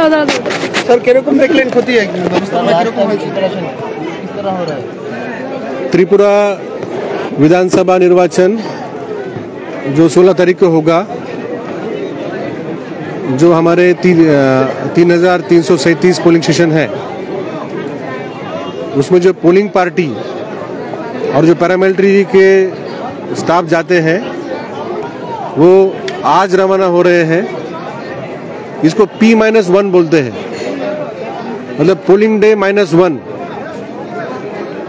Sir কিরকম দেখলেন ক্ষতি त्रिपुरा विधानसभा निर्वाचन जो 16 तारीख को होगा, जो हमारे 3,337 पोलिंग स्टेशन है, उसमें जो पोलिंग पार्टी और जो पैरामिलिट्री के स्टाफ जाते हैं वो आज रवाना हो रहे हैं। इसको P-1 बोलते हैं, मतलब पोलिंग डे -1।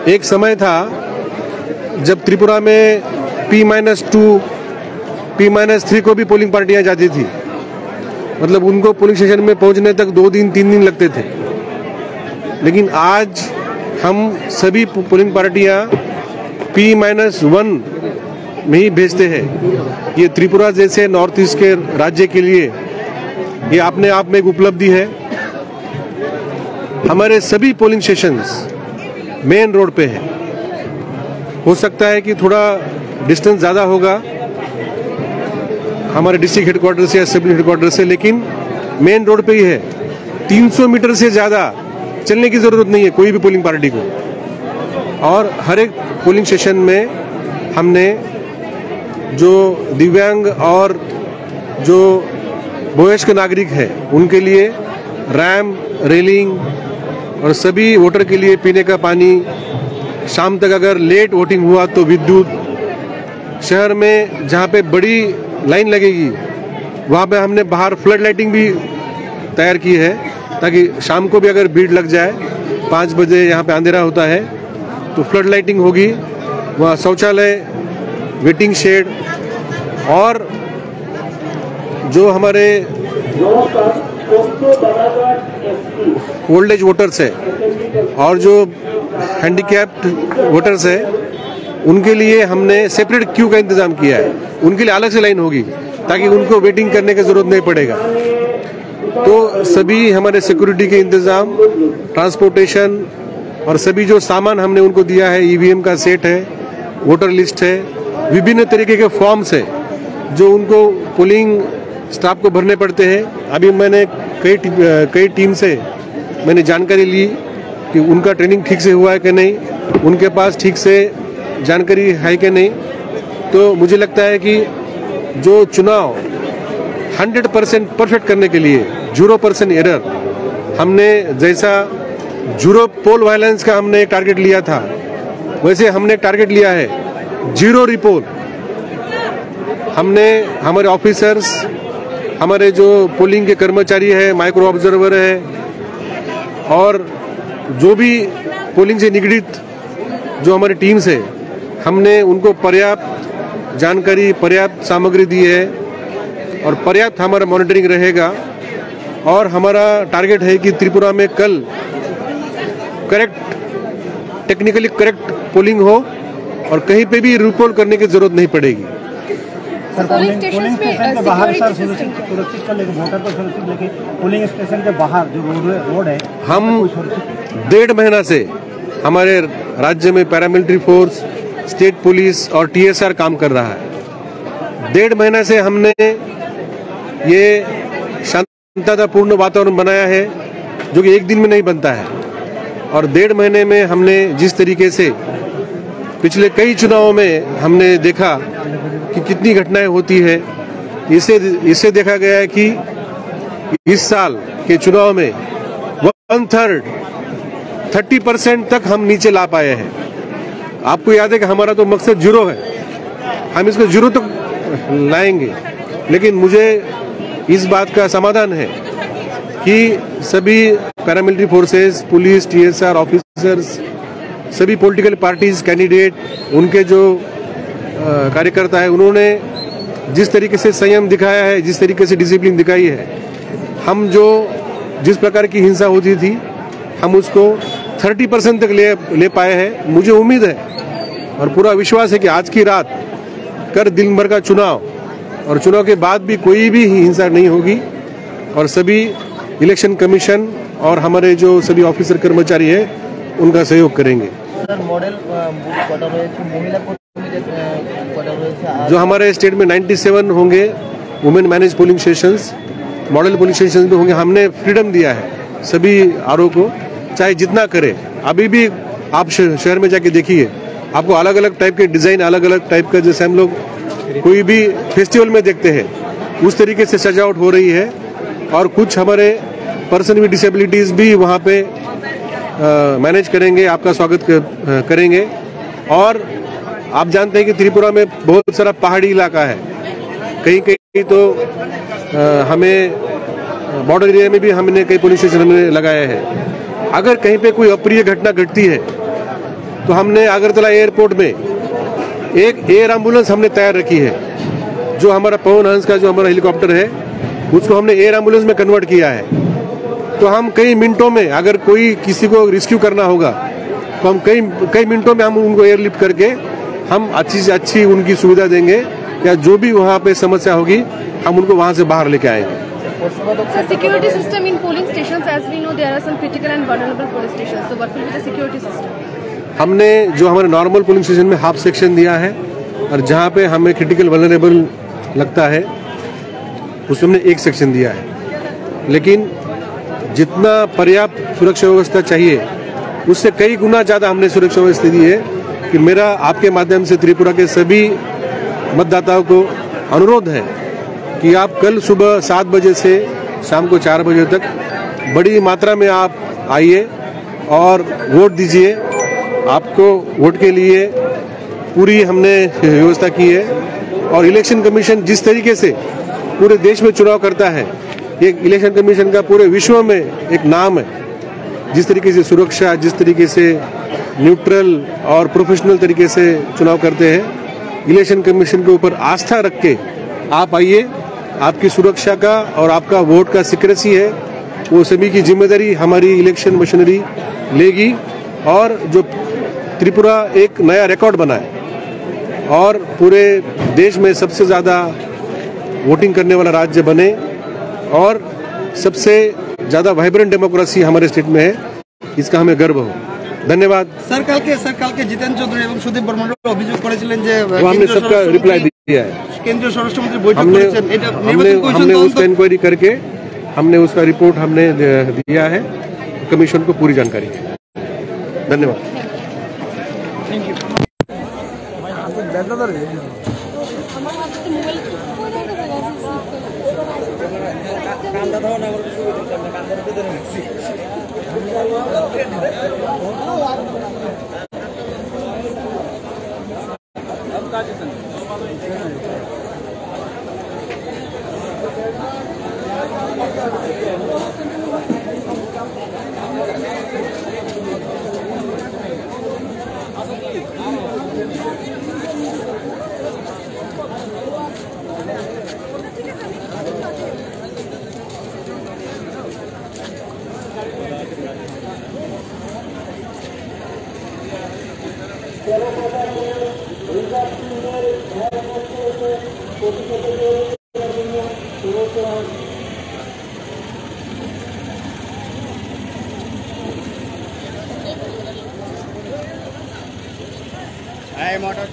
एक समय था जब त्रिपुरा में P-2, P-3 को भी पोलिंग पार्टियां जाती थी, मतलब उनको पोलिंग स्टेशन में पहुंचने तक 2 दिन 3 दिन लगते थे। लेकिन आज हम सभी पोलिंग पार्टियां P-1 में ही भेजते हैं। ये त्रिपुरा जैसे नॉर्थ ईस्ट के राज्य के लिए ये अपने आप में एक उपलब्धि है। हमारे सभी पोलिंग स्टेशंस मेन रोड पे है। हो सकता है कि थोड़ा डिस्टेंस ज़्यादा होगा हमारे डिस्ट्रिक्ट हेडक्वार्टर से या सब हेडक्वार्टर से, लेकिन मेन रोड पे ही है। 300 मीटर से ज़्यादा चलने की ज़रूरत नहीं है कोई भी पोलिंग पार्टी को। और हर एक पोलिंग स्टेशन में हमने जो दिव्यांग और जो वयस्क नागरिक है उनके लिए रैम्प, रेलिंग और सभी वोटर के लिए पीने का पानी, शाम तक अगर लेट वोटिंग हुआ तो विद्युत, शहर में जहाँ पे बड़ी लाइन लगेगी वहाँ पे हमने बाहर फ्लड लाइटिंग भी तैयार की है, ताकि शाम को भी अगर भीड़ लग जाए, 5 बजे यहाँ पे अंधेरा होता है तो फ्लड लाइटिंग होगी। वहाँ शौचालय, वेटिंग शेड और जो हमारे ओल्ड एज वोटर्स है और जो हैंडीकैप्ड वोटर्स है उनके लिए हमने सेपरेट क्यू का इंतजाम किया है। उनके लिए अलग से लाइन होगी ताकि उनको वेटिंग करने की जरूरत नहीं पड़ेगा। तो सभी हमारे सिक्योरिटी के इंतजाम, ट्रांसपोर्टेशन और सभी जो सामान हमने उनको दिया है, ईवीएम का सेट है, वोटर लिस्ट है, विभिन्न तरीके के फॉर्म्स है जो उनको पोलिंग स्टाफ को भरने पड़ते हैं। अभी मैंने कई टीम से मैंने जानकारी ली कि उनका ट्रेनिंग ठीक से हुआ है कि नहीं, उनके पास ठीक से जानकारी है कि नहीं। तो मुझे लगता है कि जो चुनाव 100% परफेक्ट करने के लिए 0% एरर, हमने जैसा 0 पोल वायलेंस का हमने एक टारगेट लिया था, वैसे हमने एक टारगेट लिया है 0 रिपोल। हमने हमारे ऑफिसर्स, हमारे जो पोलिंग के कर्मचारी है, माइक्रो ऑब्जर्वर है और जो भी पोलिंग से निगडित जो हमारी टीम्स है, हमने उनको पर्याप्त जानकारी, पर्याप्त सामग्री दी है और पर्याप्त हमारा मॉनिटरिंग रहेगा। और हमारा टारगेट है कि त्रिपुरा में कल करेक्ट, टेक्निकली करेक्ट पोलिंग हो और कहीं पे भी रिपोल करने की जरूरत नहीं पड़ेगी। पोलिंग स्टेशन के बाहर सर सुरक्षित कर लेके, वोटर को सुरक्षित लेके पोलिंग स्टेशन के बाहर जो रोड है, हम 1.5 महीना से हमारे राज्य में पैरामिलिट्री फोर्स, स्टेट पुलिस और TSR काम कर रहा है। 1.5 महीना से हमने ये शांततापूर्ण वातावरण बनाया है जो कि एक दिन में नहीं बनता है। और 1.5 महीने में हमने जिस तरीके से पिछले कई चुनावों में हमने देखा कि कितनी घटनाएं होती है, इससे देखा गया है कि इस साल के चुनाव में 1/3 30% तक हम नीचे ला पाए हैं। आपको याद है कि हमारा तो मकसद 0 है, हम इसको 0 तक लाएंगे। लेकिन मुझे इस बात का समाधान है कि सभी paramilitary forces, police, TSR officers, सभी पॉलिटिकल पार्टीज, कैंडिडेट, उनके जो कार्यकर्ता है, उन्होंने जिस तरीके से संयम दिखाया है, जिस तरीके से डिसिप्लिन दिखाई है, हम जिस प्रकार की हिंसा होती थी हम उसको 30% तक ले पाए हैं। मुझे उम्मीद है और पूरा विश्वास है कि आज की रात कर दिन भर का चुनाव और चुनाव के बाद भी कोई भी हिंसा नहीं होगी और सभी इलेक्शन कमीशन और हमारे जो सभी ऑफिसर कर्मचारी है उनका सहयोग करेंगे। जो हमारे स्टेट में 97 होंगे women manage polling stations model police station भी होंगे। हमने फ्रीडम दिया है सभी आरओ को, चाहे जितना करे। अभी भी आप शहर में जाके देखिए, आपको अलग अलग टाइप के डिजाइन, अलग अलग टाइप का, जैसे हम लोग कोई भी फेस्टिवल में देखते हैं उस तरीके से सजावट हो रही है। और कुछ हमारे पर्सन विद डिसेबिलिटीज भी वहाँ पे मैनेज करेंगे, आपका स्वागत करेंगे। और आप जानते हैं कि त्रिपुरा में बहुत सारा पहाड़ी इलाका है, कहीं कहीं तो हमें बॉर्डर एरिया में भी हमने कई पुलिस स्टेशन हमने लगाए हैं। अगर कहीं पे कोई अप्रिय घटना घटती है तो हमने अगरतला एयरपोर्ट में एक एयर एम्बुलेंस हमने तैयार रखी है। जो हमारा पवन हंस का जो हमारा हेलीकॉप्टर है उसको हमने एयर एम्बुलेंस में कन्वर्ट किया है। तो हम कई मिनटों में, अगर कोई किसी को रेस्क्यू करना होगा तो हम कई मिनटों में हम उनको एयरलिफ्ट करके हम अच्छी से अच्छी उनकी सुविधा देंगे, या जो भी वहाँ पे समस्या होगी हम उनको वहाँ से बाहर लेके आएंगे। So security system in polling stations, as we know, there are some critical and vulnerable police stations. So what will be the security system? हमने जो हमारे नॉर्मल पोलिंग स्टेशन में हाफ सेक्शन दिया है, और जहाँ पे हमें क्रिटिकल वल्नरेबल लगता है उसमें हमने एक सेक्शन दिया है। लेकिन जितना पर्याप्त सुरक्षा व्यवस्था चाहिए उससे कई गुना ज़्यादा हमने सुरक्षा व्यवस्था दी है। कि मेरा आपके माध्यम से त्रिपुरा के सभी मतदाताओं को अनुरोध है कि आप कल सुबह 7 बजे से शाम को 4 बजे तक बड़ी मात्रा में आप आइए और वोट दीजिए। आपको वोट के लिए पूरी हमने व्यवस्था की है। और इलेक्शन कमीशन जिस तरीके से पूरे देश में चुनाव करता है, ये इलेक्शन कमीशन का पूरे विश्व में एक नाम है। जिस तरीके से सुरक्षा, जिस तरीके से न्यूट्रल और प्रोफेशनल तरीके से चुनाव करते हैं, इलेक्शन कमीशन के ऊपर आस्था रख के आप आइए। आपकी सुरक्षा का और आपका वोट का सिक्रेसी है, वो सभी की जिम्मेदारी हमारी इलेक्शन मशीनरी लेगी। और जो त्रिपुरा एक नया रिकॉर्ड बनाए और पूरे देश में सबसे ज़्यादा वोटिंग करने वाला राज्य बने और सबसे ज़्यादा वाइब्रेंट डेमोक्रेसी हमारे स्टेट में है, इसका हमें गर्व हो। धन्यवाद। सर কালকে জিতেন চৌধুরী এবং সুদীপ বর্মন অভিযোগ করেছিলেন যে हमने सबका रिप्लाई दिया है। কেন্দ্রীয় স্বরাষ্ট্রমন্ত্রী বৈঠক করেছেন, এটা নির্বাচন কমিশন हमने তদন্ত उसका इंक्वायरी करके हमने उसका रिपोर्ट हमने दिया है कमीशन को पूरी जानकारी। धन्यवाद। মোটর